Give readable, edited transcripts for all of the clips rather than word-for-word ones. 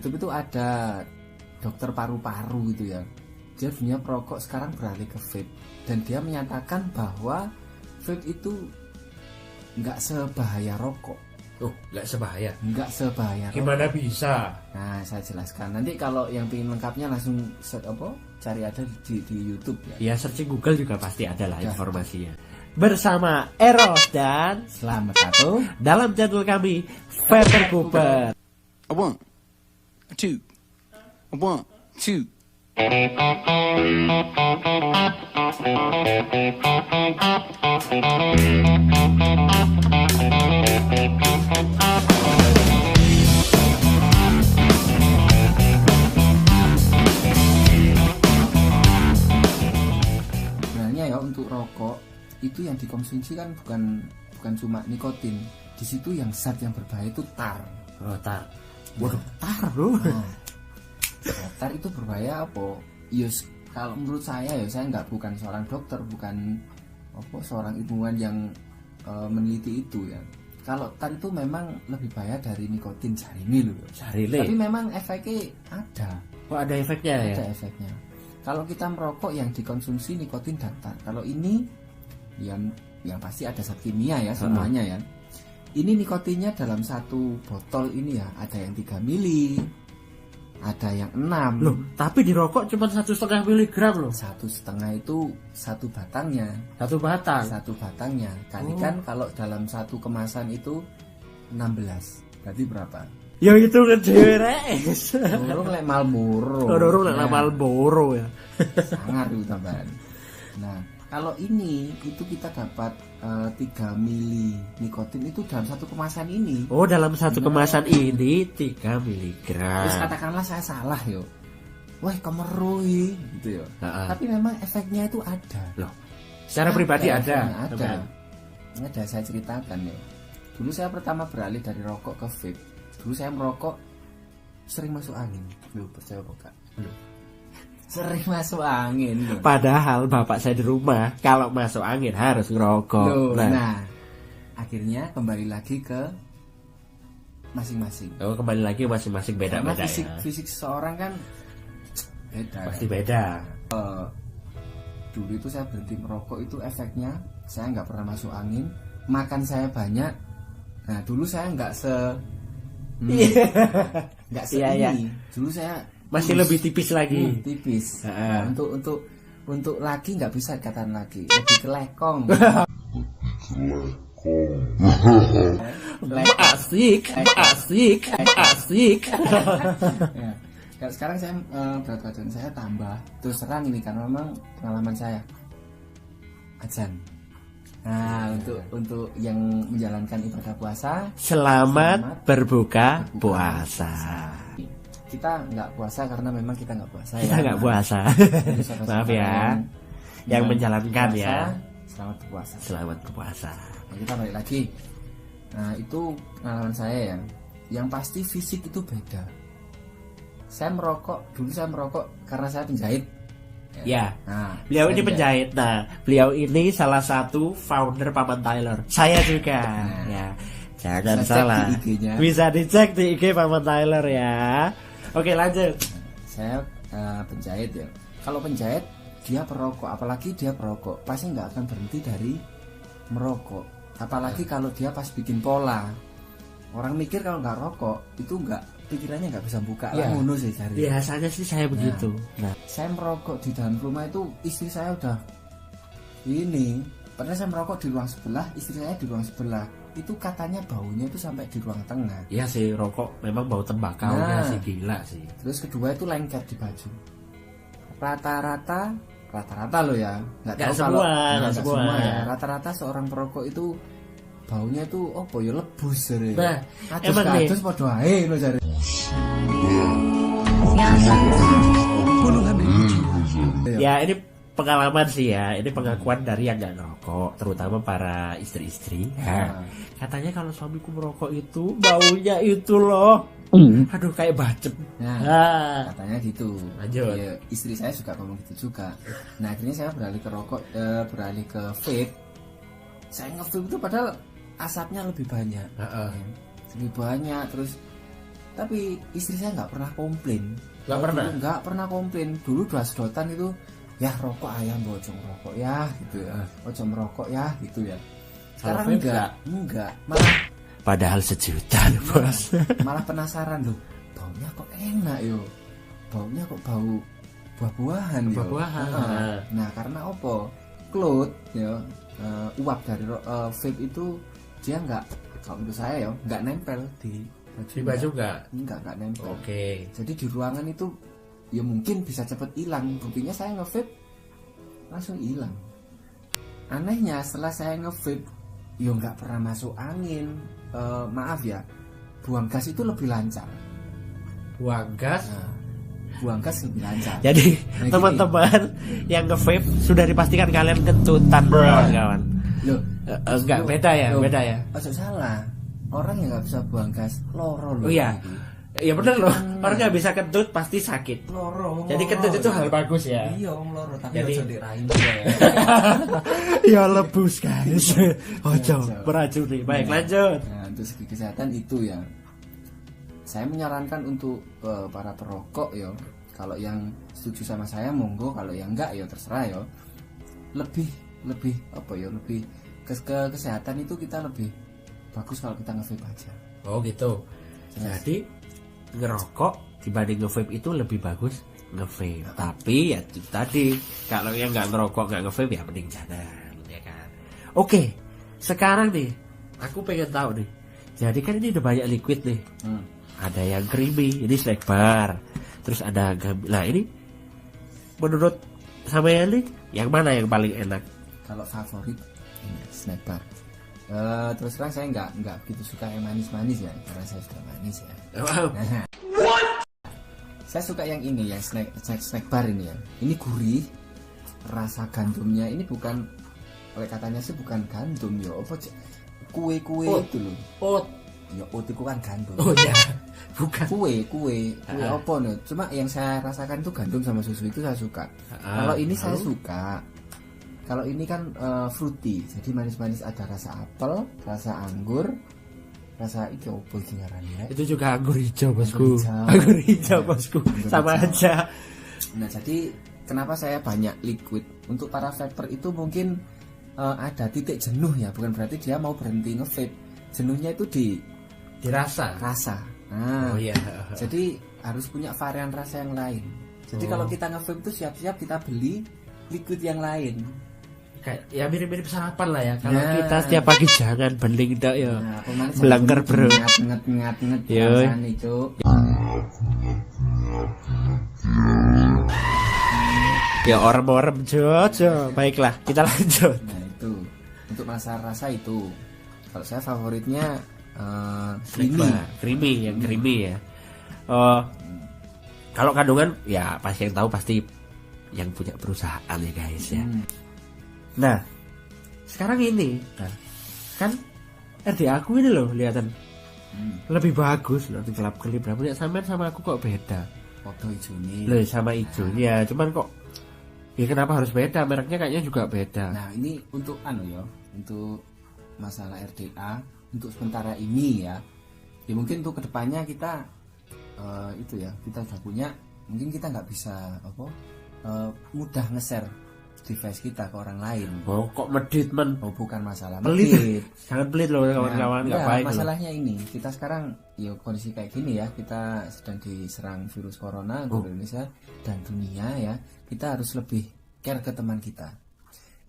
YouTube itu ada dokter paru-paru gitu ya. Dia punya perokok sekarang beralih ke vape dan dia menyatakan bahwa vape itu nggak sebahaya rokok. Oh, nggak sebahaya. Nggak sebahaya. Gimana rokok. bisa? Nah, saya jelaskan. Nanti kalau yang ingin lengkapnya langsung cari ada di YouTube ya. Ya searching Google juga pasti ada lah informasinya. Bersama Eros dan Selamat satu dalam channel kami Vaper Cooper. 1, 2, 1, 2. Sebenarnya ya untuk rokok itu yang dikonsumsi kan bukan cuma nikotin. Di situ yang zat yang berbahaya itu tar. Oh, tar. Waduh, tar bro. Nah, tar itu berbahaya apa? Yus, kalau menurut saya ya, saya bukan seorang dokter, bukan seorang ilmuwan yang meneliti itu ya. Kalau tar itu memang lebih bahaya dari nikotin jarine loh. Jarine. Tapi memang efeknya ada. Oh, ada efeknya ya. Ada efeknya. Kalau kita merokok yang dikonsumsi nikotin dan tar. Kalau ini yang pasti ada zat kimia ya semuanya ya. Ini nikotinnya dalam satu botol ini ya, ada yang 3 mili, ada yang 6. Loh, tapi di rokok cuma 1,5 miligram loh. 1,5 itu satu batangnya. Satu batang. Satu batangnya. Kalikan kalau dalam satu kemasan itu 16. Berarti berapa? Ya itu ngederes. Dorong lek Marlboro. Dorong lek Marlboro ya. Sangat itu tambahan. Nah, kalau ini itu kita dapat 3 mili nikotin itu dalam satu kemasan ini. Oh, dalam satu kemasan ini 3 miligram. Terus katakanlah saya salah yo. Wah, kemerui gitu yo. Tapi memang efeknya itu ada. Loh, secara pribadi ada. Ada, saya ceritakan ya. Dulu saya pertama beralih dari rokok ke vape. Dulu saya merokok sering masuk angin. Loh, percaya apa enggak? Loh. Sering masuk angin loh. Padahal bapak saya di rumah kalau masuk angin harus ngerokok. Loh, nah, akhirnya kembali lagi ke masing-masing. Oh, kembali lagi masing-masing beda-beda ya. Fisik seseorang kan beda. Pasti beda. Dulu itu saya berhenti merokok itu efeknya saya nggak pernah masuk angin, makan saya banyak. Nah, dulu saya nggak ini. Dulu saya masih lebih tipis lagi. Tipis. Nah, untuk lagi nggak bisa dikatakan lagi, lebih ke lekong. Asik. Ya. Kalau sekarang saya berat badan saya tambah. Terus terang ini karena memang pengalaman saya. Azan. Nah, untuk yang menjalankan ibadah puasa, selamat berbuka puasa. Kita nggak puasa karena memang kita nggak puasa. Kita nggak puasa. Maaf ya. Yang menjalankan puasa, ya. Selamat berpuasa. Selamat berpuasa. Nah, kita balik lagi. Nah, itu pengalaman saya ya. Yang pasti fisik itu beda. Dulu saya merokok karena saya penjahit. Ya. Nah, beliau ini penjahit. Nah, beliau ini salah satu founder Paman Tyler. Saya juga. Nah, ya. Jangan salah. Bisa dicek di IG Paman Tyler ya. Oke, lanjut. Saya penjahit ya. Kalau penjahit dia perokok, apalagi dia perokok, pasti nggak akan berhenti dari merokok. Apalagi kalau dia pas bikin pola. Orang mikir kalau nggak rokok itu pikirannya nggak bisa buka. Ya. Ngono sih cari. Biasanya sih saya begitu. Nah, saya merokok di dalam rumah itu istri saya udah ini. Padahal saya merokok di ruang sebelah, istri saya di ruang sebelah. Itu katanya baunya itu sampai di ruang tengah. Iya sih, rokok memang bau tembakaunya sih gila sih. Terus kedua itu lengket di baju. Rata-rata loh ya, nggak semua ya. Rata-rata seorang perokok itu baunya itu ya lebus jare. Nah, emang nih padha ae lho jare. Ya ini pengalaman sih ya, ini pengakuan dari yang nggak ngerokok, terutama para istri-istri. Katanya kalau suamiku merokok itu baunya itu loh, aduh kayak bacem. Katanya gitu. Lanjut. Ya, istri saya juga ngomong gitu juga. Nah, akhirnya saya beralih ke beralih ke vape. Saya nge-vape itu padahal asapnya lebih banyak. Lebih banyak, terus Tapi istri saya nggak pernah komplain. Nggak pernah komplain. Dulu dua sedotan itu, ya rokok ayam ojo merokok ya gitu ya. Ojo merokok ya gitu ya. Sekarang enggak. Malah padahal sejuta bos. Malah penasaran loh. Baunya kok enak yo. Baunya kok bau buah-buahan yo. Nah, karena opo? Cloud ya, uap dari vape itu dia enggak, kalau menurut saya ya, enggak nempel di baju enggak nempel. Oke. Jadi di ruangan itu ya mungkin bisa cepet hilang. Buktinya saya nge-vape langsung hilang. Anehnya setelah saya nge-vape ya enggak pernah masuk angin. Maaf ya, buang gas itu lebih lancar. Buang gas lebih lancar. Jadi teman-teman yang nge-vape sudah dipastikan kalian kentutan kawan-kawan. Loh, enggak beda ya. Maksud salah. Orang yang nggak bisa buang gas loro loh. Oh iya. Iya bener loh. Orang nggak bisa kentut pasti sakit. Loro. Jadi kentut itu hal bagus ya. Iya, loro tapi jadi ojo dirain ya lebus guys. Ojo beracuni. Baik, lanjut. Nah, untuk segi kesehatan itu ya. Saya menyarankan untuk para perokok ya. Kalau yang setuju sama saya monggo, kalau yang enggak ya terserah ya. Lebih apa ya? Lebih ke kesehatan itu kita lebih bagus kalau kita nge-vape aja. Oh gitu. Jadi ngerokok dibanding nge-vape itu lebih bagus nge-vape. Tapi ya itu tadi, kalau yang nggak ngerokok nggak nge-vape ya mending jangan, ya kan. Oke, sekarang nih aku pengen tahu nih. Jadi kan ini udah banyak liquid nih. Ada yang creamy, ini snack bar. Terus ada nah ini menurut sampean nih yang mana yang paling enak? Kalau favorit ini snack bar. Terus terang saya nggak begitu suka yang manis-manis ya, karena saya suka manis ya. Wow. Saya suka yang ini, yang snack bar ini ya. Ini gurih, rasa gandumnya ini bukan, oleh katanya sih bukan gandum ya, apa kue itu loh. Oat. Ya oat itu kan gandum. Oh ya, bukan. Kue apa nih? Cuma yang saya rasakan itu gandum sama susu itu saya suka. Kalau ini saya suka. Kalau ini kan fruity, jadi manis-manis, ada rasa apel, rasa anggur, rasa iki opo iki ngarane. Itu juga anggur hijau bosku. Anggur hijau bosku. Sama aja. Nah, jadi kenapa saya banyak liquid? Untuk para vaper itu mungkin ada titik jenuh ya, bukan berarti dia mau berhenti nge-vape. Jenuhnya itu di rasa. Nah, oh iya. Jadi harus punya varian rasa yang lain. Jadi kalau kita nge-vape itu siap-siap kita beli liquid yang lain. Kayak ya mirip-mirip sarapan lah ya. Kalau kita setiap pagi jangan beling dak ya. Belangker bro. Nget Yo. Itu. Ya orang jojo. Baiklah, kita lanjut. Nah, itu. Untuk masalah rasa itu. Kalau saya favoritnya creamy ya. Kalau kandungan ya pasti yang tahu pasti yang punya perusahaan ya guys ya. Nah, sekarang ini kan RD aku ini loh lihatan lebih bagus loh, kelap-kelip rambutnya sama aku kok beda. Foto hijaunya. Loh sama hijaunya, cuman kok ya kenapa harus beda? Mereknya kayaknya juga beda. Nah, ini untuk untuk masalah RDA untuk sementara ini ya. Ya mungkin untuk kedepannya kita itu ya, kita sudah punya, mungkin kita nggak bisa mudah nge-share device kita ke orang lain. Oh, kok medit men? Oh, bukan masalah pelit. Sangat pelit loh kawan-kawan, nggak baik. Masalahnya loh. Ini kita sekarang ya kondisi kayak gini ya, kita sedang diserang virus corona di Indonesia dan dunia ya. Kita harus lebih care ke teman kita.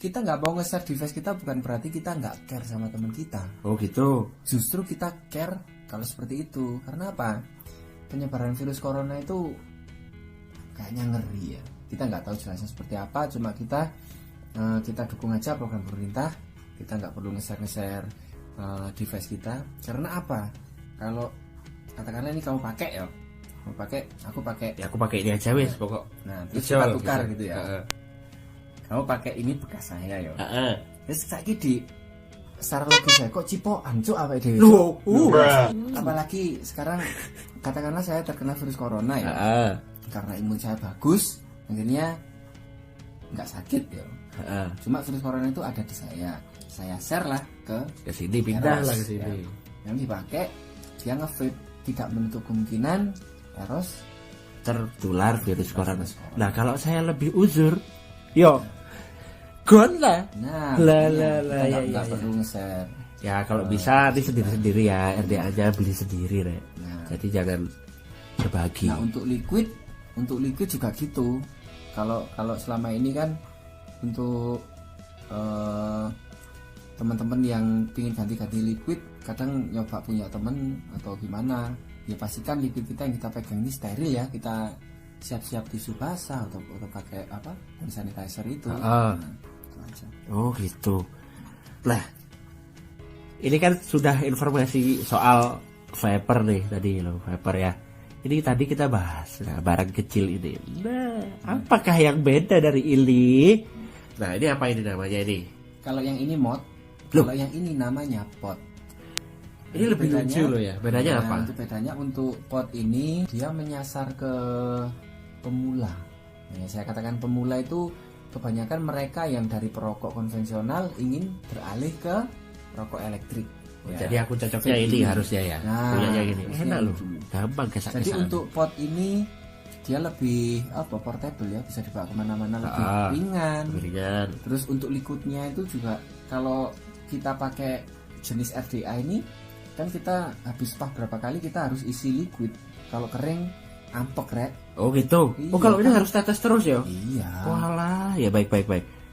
Kita nggak mau nge-share device kita bukan berarti kita nggak care sama teman kita. Oh gitu. Justru kita care kalau seperti itu. Karena apa? Penyebaran virus corona itu kayaknya ngeri ya. Kita nggak tahu jelasnya seperti apa, cuma kita dukung aja program pemerintah. Kita nggak perlu nge-share device kita. Karena apa? Kalau katakanlah ini kamu pakai ya, aku pakai. Ya aku pakai ini aja wes pokok. Nah, terus kita tukar gitu ya. Kamu pakai ini bekas saya ya. Terus saiki di secara logis ya, kok cipokan cuk awake dhewe. Apalagi sekarang katakanlah saya terkena virus corona ya. Karena imun saya bagus, akhirnya nggak sakit ya. Cuma virus corona itu ada di saya share lah ke sini, pindah lah ke sini. Ya. Yang dipakai dia nge-vape tidak menutup kemungkinan Eros tertular virus corona. Nah, kalau saya lebih uzur, yo gon lah. Nah, ya, nggak perlu nge-share. Ya kalau bisa nanti sendiri-sendiri ya, RDA aja beli sendiri Rek. Nah, jadi jangan berbagi. Nah, untuk liquid juga gitu. Kalau selama ini kan untuk teman-teman yang pingin ganti-ganti liquid, kadang nyoba punya temen atau gimana, ya pastikan liquid kita yang kita pegang ini steril ya, kita siap-siap tisu basah atau pakai apa hand sanitizer itu. Nah, itu aja. Oh gitu. Nah, ini kan sudah informasi soal vapor nih tadi loh, vapor ya. Ini tadi kita bahas barang kecil ini. Nah, apakah yang beda dari ini? Nah, ini apa ini namanya ini? Kalau yang ini mod, Loh. kalau yang ini namanya pot. Ini lebih lucu loh ya. Bedanya Nah, apa? untuk bedanya untuk pot ini dia menyasar ke pemula. Nah, saya katakan pemula itu kebanyakan mereka yang dari perokok konvensional ingin beralih ke rokok elektrik. Ya. Jadi aku cocoknya ini harusnya ya. Nah, punyanya gini. Enak loh. dulu. Gampang kesak. Jadi untuk pot ini dia lebih portable ya, bisa dibawa kemana-mana, lebih ringan. Terus untuk liquidnya itu juga kalau kita pakai jenis RDA ini kan kita habis berapa kali kita harus isi liquid. Kalau kering ampek Rek. Oh gitu. Iya, Oh kalau ini kan? harus tetes terus ya? Iya. Walah, ya baik.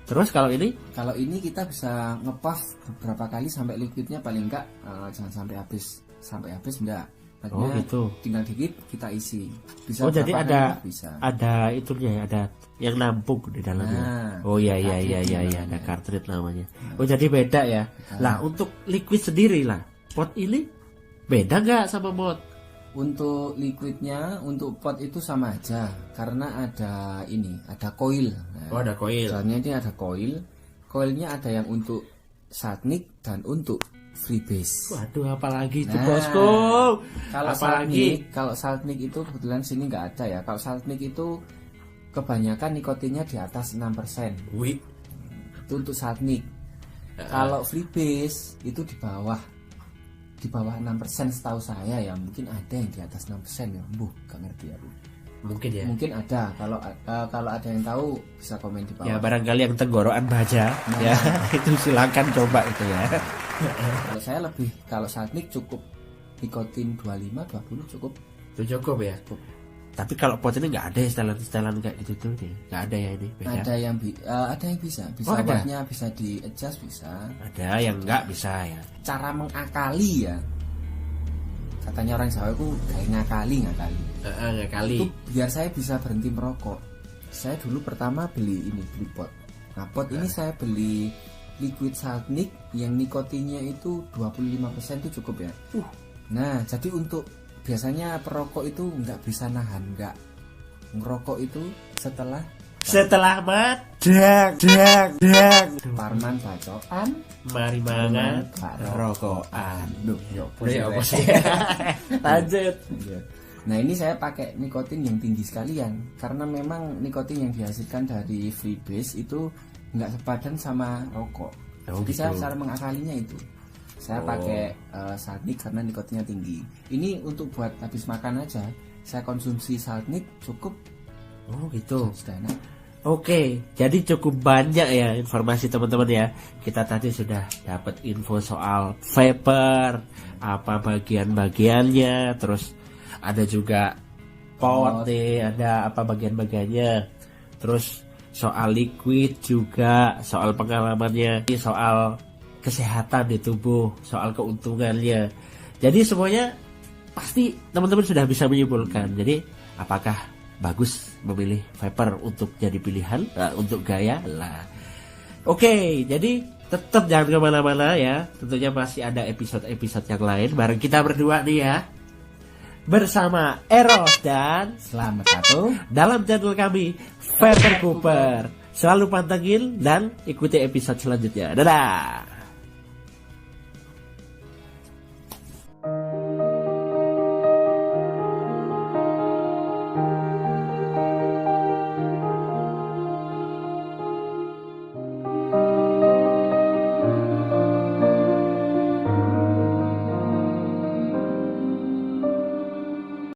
Terus kalau ini? Kalau ini kita bisa ngepuff beberapa kali sampai liquidnya paling enggak jangan sampai habis enggak. Oh gitu. Tinggal dikit kita isi. Bisa oh jadi berapa kali bisa. ada itunya ya, ada yang nampung di dalamnya. Nah, oh iya ada cartridge namanya. Oh jadi beda ya. Lah untuk liquid sendiri lah, pot ini beda nggak sama mod? Untuk liquidnya, untuk pot itu sama aja karena ada coil. Nah, Oh ada coil. soalnya ini ada coil. Coilnya ada yang untuk Saltnik dan untuk freebase. Waduh apalagi itu Nah, bosku. Kalau Saltnik itu kebetulan sini nggak ada ya. Kalau Saltnik itu kebanyakan nikotinnya di atas 6%. Wih. Itu untuk Saltnik. Kalau freebase itu di bawah 6% setahu saya ya. Mungkin ada yang di atas 6% ya. Gak ngerti ya, Bu. Mungkin ya. Mungkin ada. Kalau ada yang tahu bisa komen di bawah. Ya barangkali yang tenggorokan baja ya itu silakan coba itu ya. Kalau saya kalau Saltnik cukup nikotin 25-20 cukup. Itu cukup ya. Cukup. Tapi kalau pot ini nggak ada setelan kayak gitu tuh nih. Nggak ada ya ini. Beda. Ada yang bisa ada? wattnya bisa di adjust bisa. Ada yang nggak bisa ya. Cara mengakali ya. Katanya orang Jawa itu kayak ngakali. Ngakali. Itu biar saya bisa berhenti merokok. Saya dulu pertama beli pot. Nah, pot ini saya beli liquid Saltnik yang nikotinnya itu 25% itu cukup ya. Nah, jadi untuk biasanya perokok itu nggak bisa nahan, nggak ngerokok itu setelah madak Parman bacokan, mari mangan rokokan. Duh, apa sih? Lanjut. Nah, ini saya pakai nikotin yang tinggi sekalian karena memang nikotin yang dihasilkan dari freebase itu nggak sepadan sama rokok. Oh, Jadi gitu. saya cara mengakalinya itu. Saya pakai Saltnik karena nikotinnya tinggi. Ini untuk buat habis makan aja. Saya konsumsi Saltnik cukup. Oh gitu. Sudah enak. Oke, jadi cukup banyak ya informasi teman-teman ya. Kita tadi sudah dapat info soal vapor, apa bagian-bagiannya, terus ada juga pot nih, ada apa bagian-bagiannya. Terus soal liquid juga, soal pengalamannya, soal kesehatan di tubuh, soal keuntungannya. Jadi semuanya pasti teman-teman sudah bisa menyimpulkan. Jadi apakah bagus memilih vapor untuk jadi pilihan untuk gaya lah. Oke, jadi tetap jangan kemana-mana ya. Tentunya masih ada episode-episode yang lain bareng kita berdua nih ya. Bersama Eros dan Selamat satu dalam channel kami Vapor Cooper. Selalu pantengin dan ikuti episode selanjutnya. Dadah.